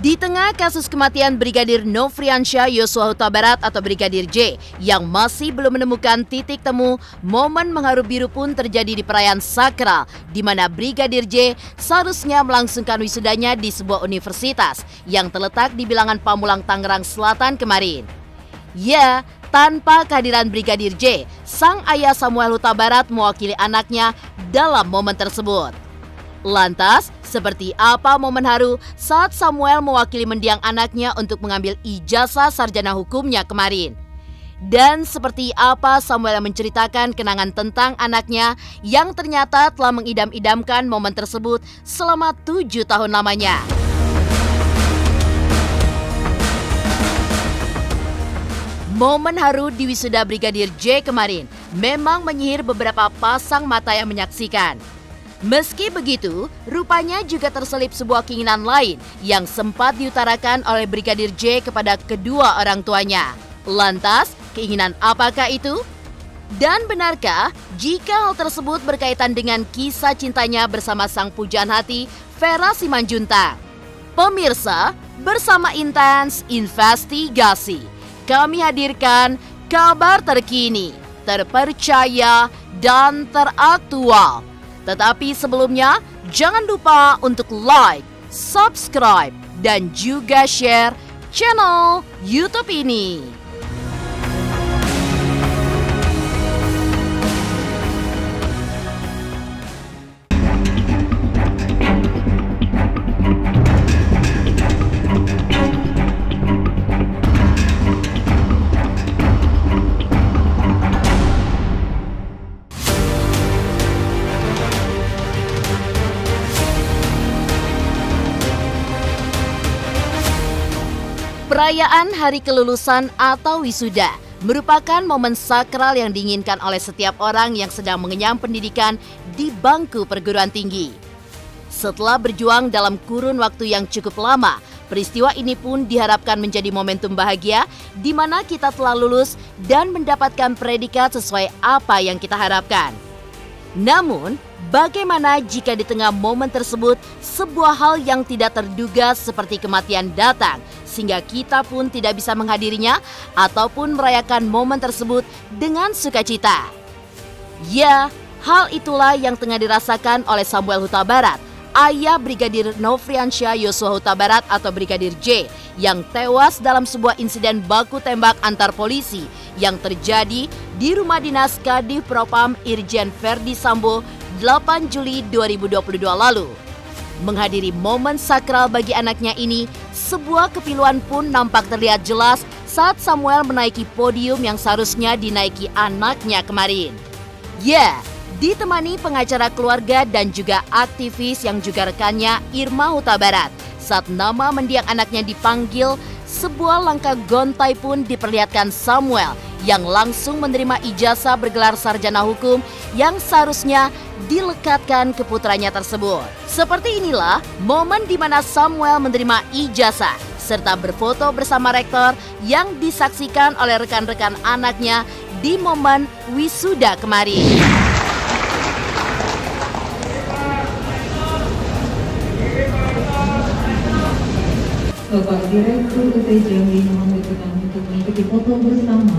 Di tengah kasus kematian Brigadir Nofriansyah Yosua Huta Barat atau Brigadir J yang masih belum menemukan titik temu, momen mengharu biru pun terjadi di perayaan sakral di mana Brigadir J seharusnya melangsungkan wisudanya di sebuah universitas yang terletak di bilangan Pamulang, Tangerang Selatan kemarin. Ya, tanpa kehadiran Brigadir J, sang ayah Samuel Huta Barat mewakili anaknya dalam momen tersebut. Lantas, seperti apa momen haru saat Samuel mewakili mendiang anaknya untuk mengambil ijazah sarjana hukumnya kemarin? Dan seperti apa Samuel menceritakan kenangan tentang anaknya yang ternyata telah mengidam-idamkan momen tersebut selama 7 tahun lamanya? Momen haru di wisuda Brigadir J kemarin memang menyihir beberapa pasang mata yang menyaksikan. Meski begitu, rupanya juga terselip sebuah keinginan lain yang sempat diutarakan oleh Brigadir J kepada kedua orang tuanya. Lantas, keinginan apakah itu? Dan benarkah jika hal tersebut berkaitan dengan kisah cintanya bersama sang pujaan hati, Vera Simanjuntak? Pemirsa, bersama Intens Investigasi, kami hadirkan kabar terkini, terpercaya, dan teraktual. Tetapi sebelumnya, jangan lupa untuk like, subscribe, dan juga share channel YouTube ini. Perayaan Hari Kelulusan atau wisuda merupakan momen sakral yang diinginkan oleh setiap orang yang sedang mengenyam pendidikan di bangku perguruan tinggi. Setelah berjuang dalam kurun waktu yang cukup lama, peristiwa ini pun diharapkan menjadi momentum bahagia di mana kita telah lulus dan mendapatkan predikat sesuai apa yang kita harapkan. Namun, bagaimana jika di tengah momen tersebut sebuah hal yang tidak terduga seperti kematian datang sehingga kita pun tidak bisa menghadirinya ataupun merayakan momen tersebut dengan sukacita? Ya, hal itulah yang tengah dirasakan oleh Samuel Huta Barat, ayah Brigadir Nofriansyah Yosua Huta Barat atau Brigadir J yang tewas dalam sebuah insiden baku tembak antar polisi yang terjadi di rumah dinas Kadif Propam Irjen Verdi Sambo 8 Juli 2022 lalu. Menghadiri momen sakral bagi anaknya ini, sebuah kepiluan pun nampak terlihat jelas saat Samuel menaiki podium yang seharusnya dinaiki anaknya kemarin. Ya, ditemani pengacara keluarga dan juga aktivis yang juga rekannya Irma Huta Barat. Saat nama mendiang anaknya dipanggil, sebuah langkah gontai pun diperlihatkan Samuel yang langsung menerima ijazah bergelar sarjana hukum yang seharusnya dilekatkan ke putranya tersebut. Seperti inilah momen di mana Samuel menerima ijazah serta berfoto bersama rektor yang disaksikan oleh rekan-rekan anaknya di momen wisuda kemarin. Bapak Direktur UT Jambi membutuhkan untuk mengikuti foto bersama.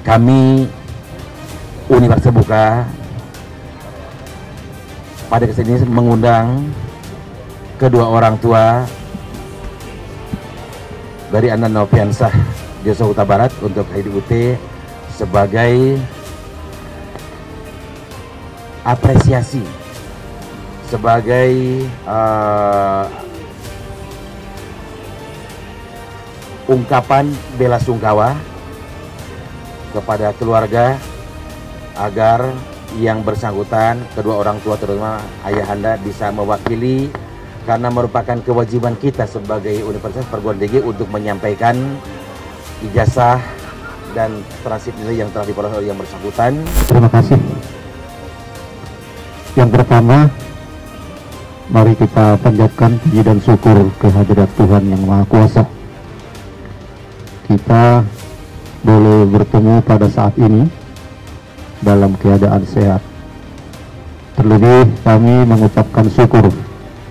Kami Universitas Terbuka pada kesini mengundang kedua orang tua dari anak Nofriansyah Yosua Huta Barat untuk HIDUT sebagai apresiasi, sebagai ungkapan bela sungkawa kepada keluarga agar yang bersangkutan, kedua orang tua terutama ayahanda bisa mewakili, karena merupakan kewajiban kita sebagai Universitas Perguruan Tinggi untuk menyampaikan ijazah dan transit nilai yang telah diperoleh oleh yang bersangkutan. Terima kasih. Yang pertama, Mari kita panjatkan puji dan syukur kehadirat Tuhan Yang Maha Kuasa. Kita boleh bertemu pada saat ini dalam keadaan sehat. Terlebih kami mengucapkan syukur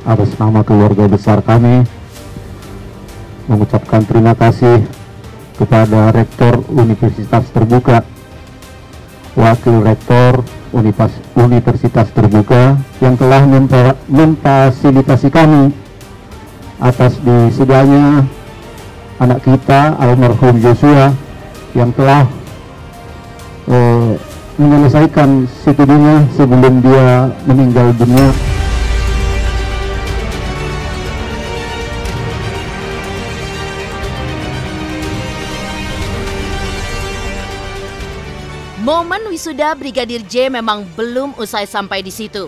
atas nama keluarga besar kami, mengucapkan terima kasih kepada Rektor Universitas Terbuka, Wakil Rektor Universitas Terbuka yang telah memfasilitasi kami atas disedianya anak kita almarhum Joshua yang telah menyelesaikan studinya sebelum dia meninggal dunia. Momen wisuda Brigadir J memang belum usai sampai di situ.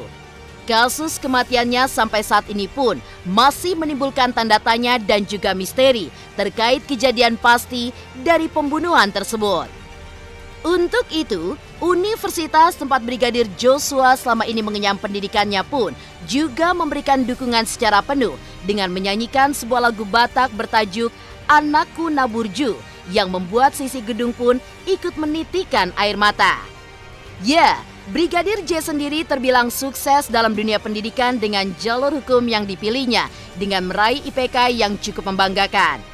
Kasus kematiannya sampai saat ini pun masih menimbulkan tanda tanya dan juga misteri terkait kejadian pasti dari pembunuhan tersebut. Untuk itu, universitas tempat Brigadir Joshua selama ini mengenyam pendidikannya pun juga memberikan dukungan secara penuh dengan menyanyikan sebuah lagu Batak bertajuk Anakku Naburju yang membuat sisi gedung pun ikut menitikan air mata. Ya, Brigadir J sendiri terbilang sukses dalam dunia pendidikan dengan jalur hukum yang dipilihnya dengan meraih IPK yang cukup membanggakan.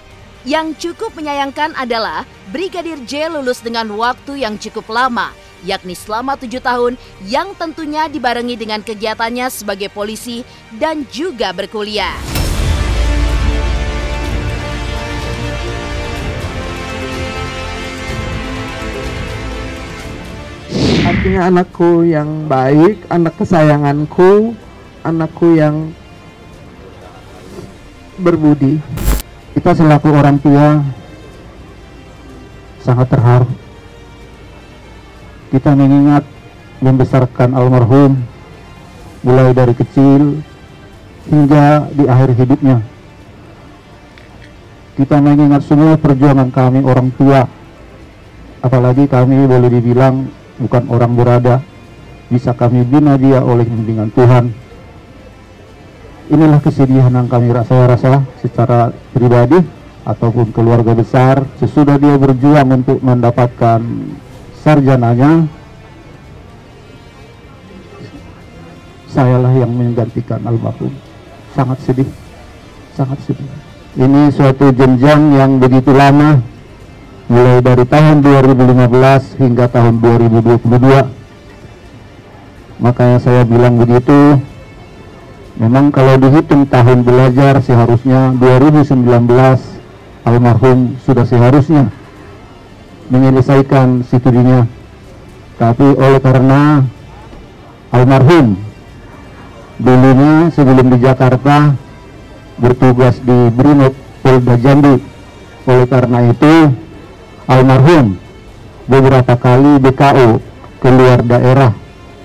Yang cukup menyayangkan adalah Brigadir J lulus dengan waktu yang cukup lama, yakni selama 7 tahun yang tentunya dibarengi dengan kegiatannya sebagai polisi dan juga berkuliah. Artinya anakku yang baik, anak kesayanganku, anakku yang berbudi. Kita selaku orang tua sangat terharu. Kita mengingat membesarkan almarhum mulai dari kecil hingga di akhir hidupnya. Kita mengingat semua perjuangan kami orang tua. Apalagi kami boleh dibilang bukan orang berada, bisa kami bina dia oleh bimbingan Tuhan. Inilah kesedihan yang kami rasa secara pribadi ataupun keluarga besar. Sesudah dia berjuang untuk mendapatkan sarjananya, sayalah yang menggantikan almarhum. Sangat sedih, sangat sedih. Ini suatu jenjang yang begitu lama, mulai dari tahun 2015 hingga tahun 2022. Makanya saya bilang begitu. Memang kalau dihitung tahun belajar seharusnya 2019 almarhum sudah seharusnya menyelesaikan studinya. Tapi oleh karena almarhum dulunya sebelum di Jakarta bertugas di Brimob Polda Jambi, oleh karena itu almarhum beberapa kali BKO keluar daerah.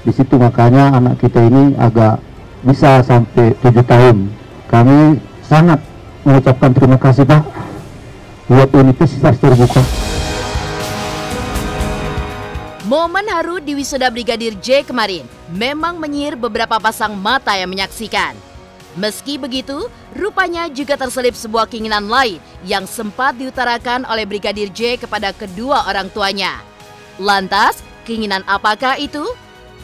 Di situ makanya anak kita ini agak bisa sampai 7 tahun. Kami sangat mengucapkan terima kasih Pak buat Universitas Terbuka. Momen haru di wisuda Brigadir J kemarin memang menyihir beberapa pasang mata yang menyaksikan. Meski begitu, rupanya juga terselip sebuah keinginan lain yang sempat diutarakan oleh Brigadir J kepada kedua orang tuanya. Lantas, keinginan apakah itu?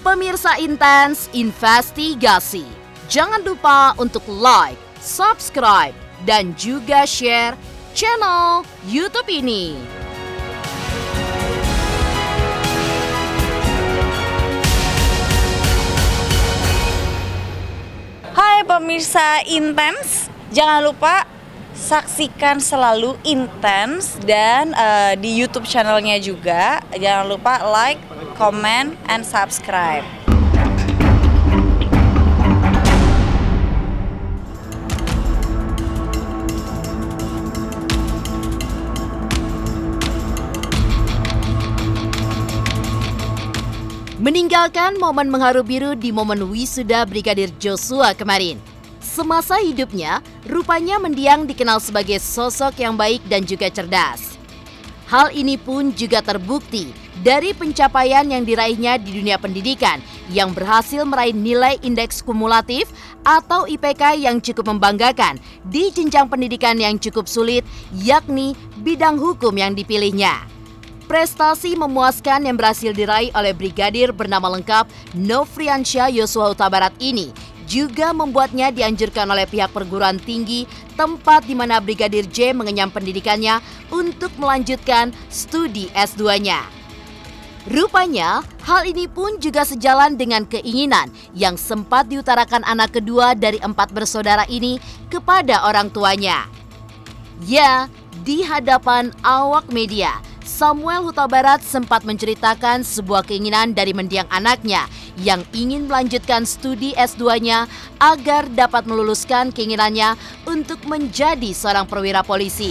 Pemirsa Intens Investigasi, jangan lupa untuk like, subscribe, dan juga share channel YouTube ini. Hai pemirsa Intens, jangan lupa saksikan selalu Intens dan di YouTube channelnya juga. Jangan lupa like, comment, and subscribe. Meninggalkan momen mengharu biru di momen wisuda Brigadir Joshua kemarin. Semasa hidupnya, rupanya mendiang dikenal sebagai sosok yang baik dan juga cerdas. Hal ini pun juga terbukti dari pencapaian yang diraihnya di dunia pendidikan yang berhasil meraih nilai indeks kumulatif atau IPK yang cukup membanggakan di jenjang pendidikan yang cukup sulit, yakni bidang hukum yang dipilihnya. Prestasi memuaskan yang berhasil diraih oleh Brigadir bernama lengkap Nofriansyah Yosua Huta Barat ini juga membuatnya dianjurkan oleh pihak perguruan tinggi tempat di mana Brigadir J mengenyam pendidikannya untuk melanjutkan studi S2-nya. Rupanya, hal ini pun juga sejalan dengan keinginan yang sempat diutarakan anak kedua dari 4 bersaudara ini kepada orang tuanya. Ya, di hadapan awak media, Samuel Huta Barat sempat menceritakan sebuah keinginan dari mendiang anaknya yang ingin melanjutkan studi S2-nya agar dapat meluluskan keinginannya untuk menjadi seorang perwira polisi.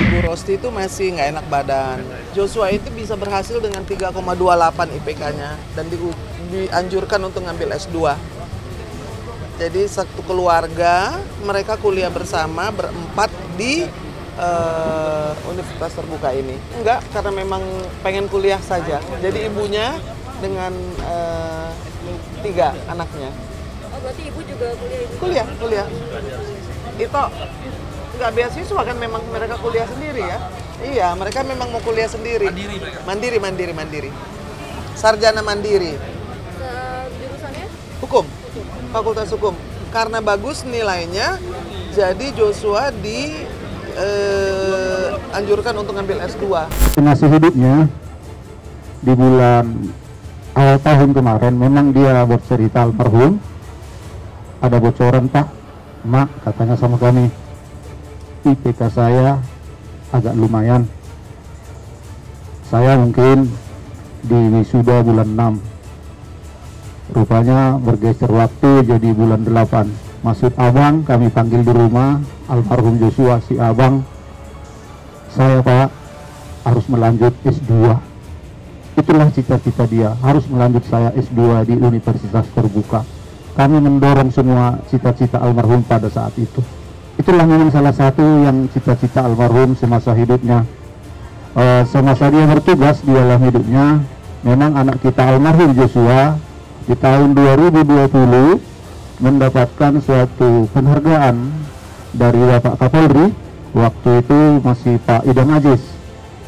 Ibu Rosti itu masih nggak enak badan. Joshua itu bisa berhasil dengan 3,28 IPK-nya dan dianjurkan untuk ngambil S2. Jadi satu keluarga mereka kuliah bersama berempat di universitas terbuka ini. Enggak, karena memang pengen kuliah saja. Jadi ibunya dengan 3 anaknya. Oh, berarti ibu juga kuliah? Kuliah. Itu nggak beasiswa kan, memang mereka kuliah sendiri ya. Iya, mereka memang mau kuliah sendiri. Mandiri. Sarjana mandiri. Jurusannya? Hukum. Fakultas Hukum. Karena bagus nilainya, jadi Joshua dianjurkan untuk ngambil S2. Ngasih hidupnya di bulan awal tahun kemarin memang dia bercerita almarhum ada bocoran, Pak, Mak, katanya sama kami, IPK saya agak lumayan, saya mungkin di wisuda bulan 6, rupanya bergeser waktu jadi bulan 8. Maksud abang kami panggil di rumah almarhum Joshua, si abang, saya Pak harus melanjut S2. Itulah cita-cita dia, harus melanjut saya S2 di Universitas Terbuka. Kami mendorong semua cita-cita almarhum pada saat itu. Itulah memang salah satu yang cita-cita almarhum semasa hidupnya. Semasa dia bertugas di dalam hidupnya, memang anak kita almarhum Joshua di tahun 2020 mendapatkan suatu penghargaan dari Bapak Kapolri, waktu itu masih Pak Idam Aziz.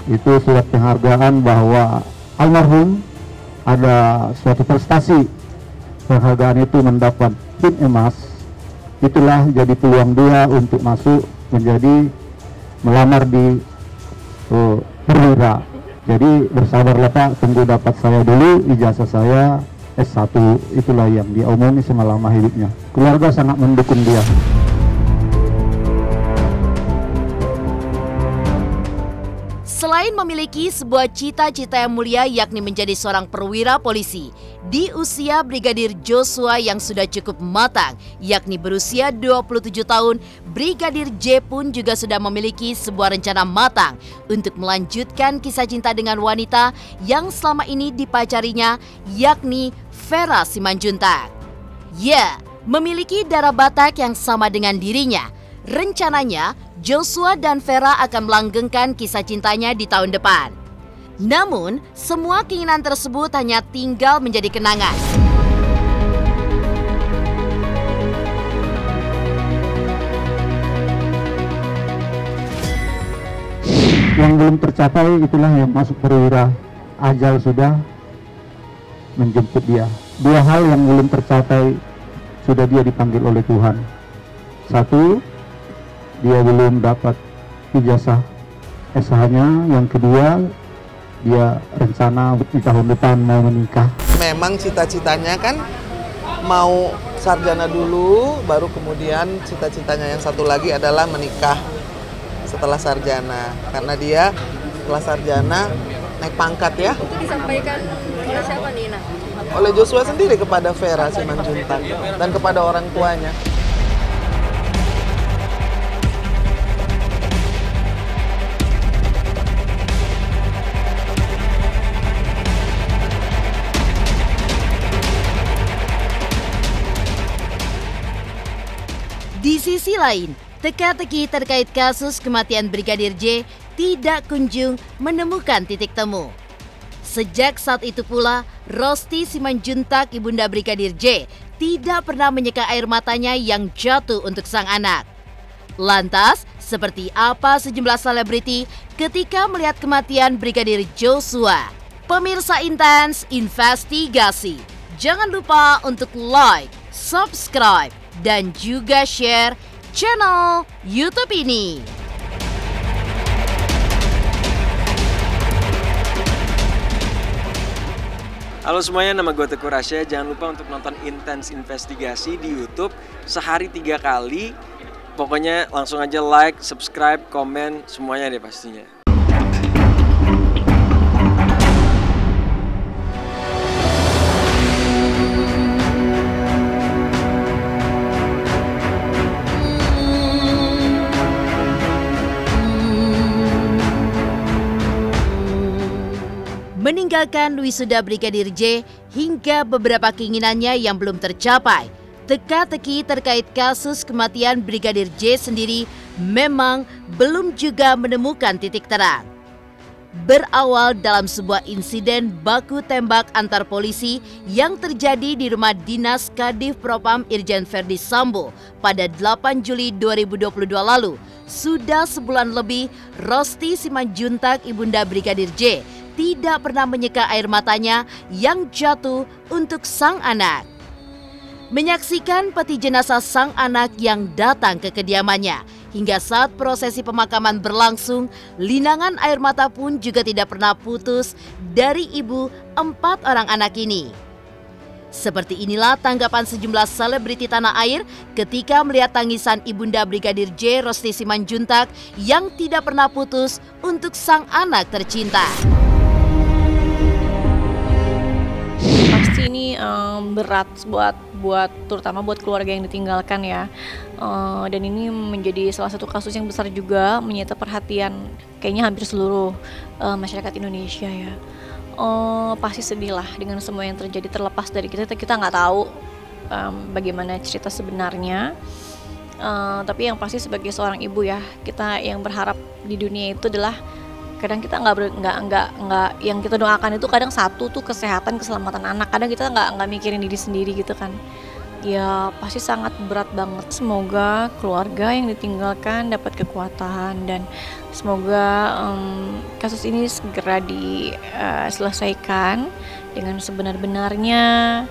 Itu surat penghargaan bahwa almarhum ada suatu prestasi, penghargaan itu mendapat pin emas. Itulah jadi peluang dia untuk masuk menjadi melamar di perwira. Jadi bersabarlah Pak, tunggu dapat saya dulu ijazah saya S1. Itulah yang dia omongin selama hidupnya. Keluarga sangat mendukung dia. Selain memiliki sebuah cita-cita yang mulia yakni menjadi seorang perwira polisi, di usia Brigadir Joshua yang sudah cukup matang, yakni berusia 27 tahun, Brigadir J pun juga sudah memiliki sebuah rencana matang untuk melanjutkan kisah cinta dengan wanita yang selama ini dipacarinya, yakni Vera Simanjuntak. Ya, memiliki darah Batak yang sama dengan dirinya. Rencananya, Joshua dan Vera akan melanggengkan kisah cintanya di tahun depan. Namun, semua keinginan tersebut hanya tinggal menjadi kenangan. Yang belum tercapai itulah yang masuk perwira. Ajal sudah menjemput dia. 2 hal yang belum tercapai sudah dia dipanggil oleh Tuhan. 1, dia belum dapat ijazah SH-nya. Yang kedua, dia rencana di tahun depan mau menikah. Memang cita-citanya kan mau sarjana dulu, baru kemudian cita-citanya yang satu lagi adalah menikah setelah sarjana. Karena dia setelah sarjana naik pangkat ya. Itu disampaikan oleh siapa nih, Nah? Oleh Joshua sendiri kepada Vera Simanjuntak dan kepada orang tuanya. lain, teka-teki terkait kasus kematian Brigadir J tidak kunjung menemukan titik temu. Sejak saat itu pula, Rosti Simanjuntak, ibunda Brigadir J, tidak pernah menyeka air matanya yang jatuh untuk sang anak. Lantas, seperti apa sejumlah selebriti ketika melihat kematian Brigadir Joshua? Pemirsa Intens Investigasi, jangan lupa untuk like, subscribe, dan juga share channel YouTube ini. Halo semuanya, nama gue Teguh Rasya. Jangan lupa untuk nonton Intens Investigasi di YouTube sehari 3 kali. Pokoknya langsung aja like, subscribe, komen, semuanya deh pastinya. Meninggalkan wisuda Brigadir J hingga beberapa keinginannya yang belum tercapai, teka-teki terkait kasus kematian Brigadir J sendiri memang belum juga menemukan titik terang. Berawal dalam sebuah insiden baku tembak antar polisi yang terjadi di rumah dinas Kadif Propam Irjen Verdi Sambo pada 8 Juli 2022 lalu, sudah sebulan lebih Rosti Simanjuntak, ibunda Brigadir J, tidak pernah menyeka air matanya yang jatuh untuk sang anak. Menyaksikan peti jenazah sang anak yang datang ke kediamannya, hingga saat prosesi pemakaman berlangsung, linangan air mata pun juga tidak pernah putus dari ibu 4 orang anak ini. Seperti inilah tanggapan sejumlah selebriti tanah air ketika melihat tangisan ibunda Brigadir J, Rosti Simanjuntak, yang tidak pernah putus untuk sang anak tercinta. Pasti ini berat buat terutama buat keluarga yang ditinggalkan ya, dan ini menjadi salah satu kasus yang besar juga, menyita perhatian kayaknya hampir seluruh masyarakat Indonesia ya. Pasti sedih lah dengan semua yang terjadi, terlepas dari kita nggak tahu bagaimana cerita sebenarnya, tapi yang pasti sebagai seorang ibu ya, kita yang berharap di dunia itu adalah kadang kita nggak yang kita doakan itu kadang satu tuh kesehatan, keselamatan anak. Kadang kita nggak mikirin diri sendiri gitu kan. Ya pasti sangat berat banget. Semoga keluarga yang ditinggalkan dapat kekuatan, dan semoga kasus ini segera diselesaikan dengan sebenar-benarnya.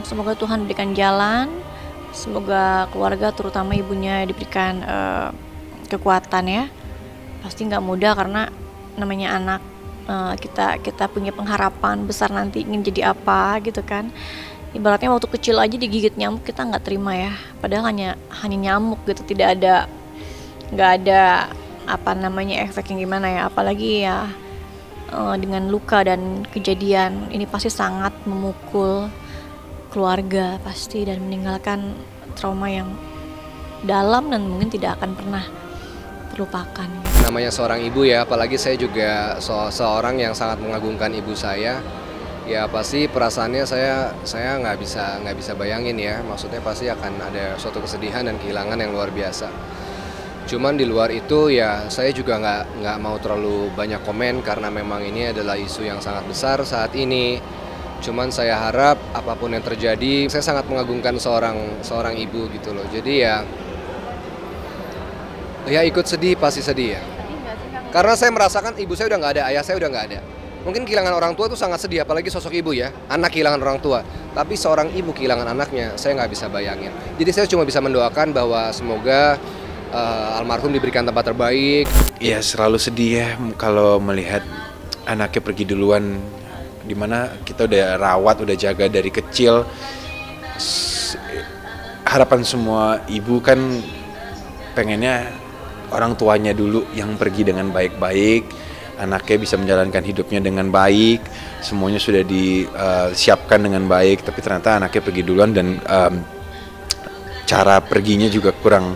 Semoga Tuhan berikan jalan. Semoga keluarga terutama ibunya diberikan kekuatan ya. Pasti nggak mudah karena namanya anak, kita punya pengharapan besar nanti ingin jadi apa gitu kan. Ibaratnya waktu kecil aja digigit nyamuk kita nggak terima ya, padahal hanya nyamuk gitu, nggak ada apa namanya efek yang gimana ya, apalagi ya dengan luka dan kejadian ini pasti sangat memukul keluarga pasti, dan meninggalkan trauma yang dalam dan mungkin tidak akan pernah terlupakan. Namanya seorang ibu ya, apalagi saya juga seorang yang sangat mengagungkan ibu saya. Ya pasti perasaannya saya nggak bisa bayangin ya. Maksudnya pasti akan ada suatu kesedihan dan kehilangan yang luar biasa. Cuman di luar itu ya saya juga nggak mau terlalu banyak komen karena memang ini adalah isu yang sangat besar saat ini. Cuman saya harap apapun yang terjadi, saya sangat mengagungkan seorang ibu gitu loh. Jadi ya ikut sedih, pasti sedih ya. Karena saya merasakan ibu saya udah nggak ada, ayah saya udah nggak ada. Mungkin kehilangan orang tua itu sangat sedih, apalagi sosok ibu ya. Anak kehilangan orang tua, tapi seorang ibu kehilangan anaknya, saya nggak bisa bayangin. Jadi saya cuma bisa mendoakan bahwa semoga almarhum diberikan tempat terbaik. Ya selalu sedih ya kalau melihat anaknya pergi duluan, dimana kita udah rawat, udah jaga dari kecil. Harapan semua ibu kan pengennya orang tuanya dulu yang pergi dengan baik-baik, anaknya bisa menjalankan hidupnya dengan baik, semuanya sudah disiapkan dengan baik, tapi ternyata anaknya pergi duluan dan cara perginya juga kurang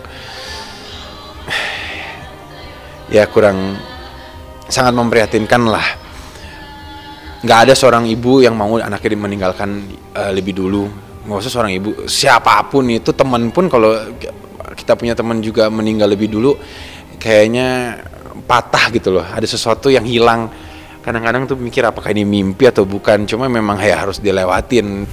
sangat memprihatinkan lah. Nggak ada seorang ibu yang mau anaknya meninggalkan lebih dulu. Nggak usah seorang ibu, siapapun itu, teman pun kalau kita punya teman juga meninggal lebih dulu, kayaknya patah gitu loh, ada sesuatu yang hilang. Kadang-kadang tuh mikir apakah ini mimpi atau bukan, cuma memang ya harus dilewatin.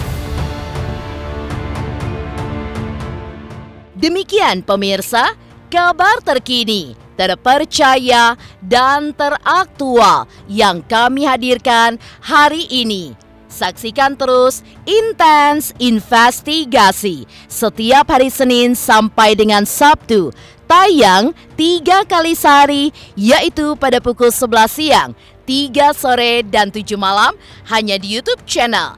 Demikian pemirsa, kabar terkini, terpercaya, dan teraktual yang kami hadirkan hari ini. Saksikan terus Intens Investigasi setiap hari Senin sampai dengan Sabtu. Tayang 3 kali sehari, yaitu pada pukul 11 siang, 3 sore, dan 7 malam hanya di YouTube channel.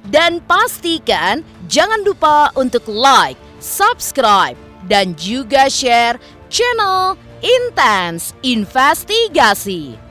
Dan pastikan jangan lupa untuk like, subscribe, dan juga share channel Intens Investigasi.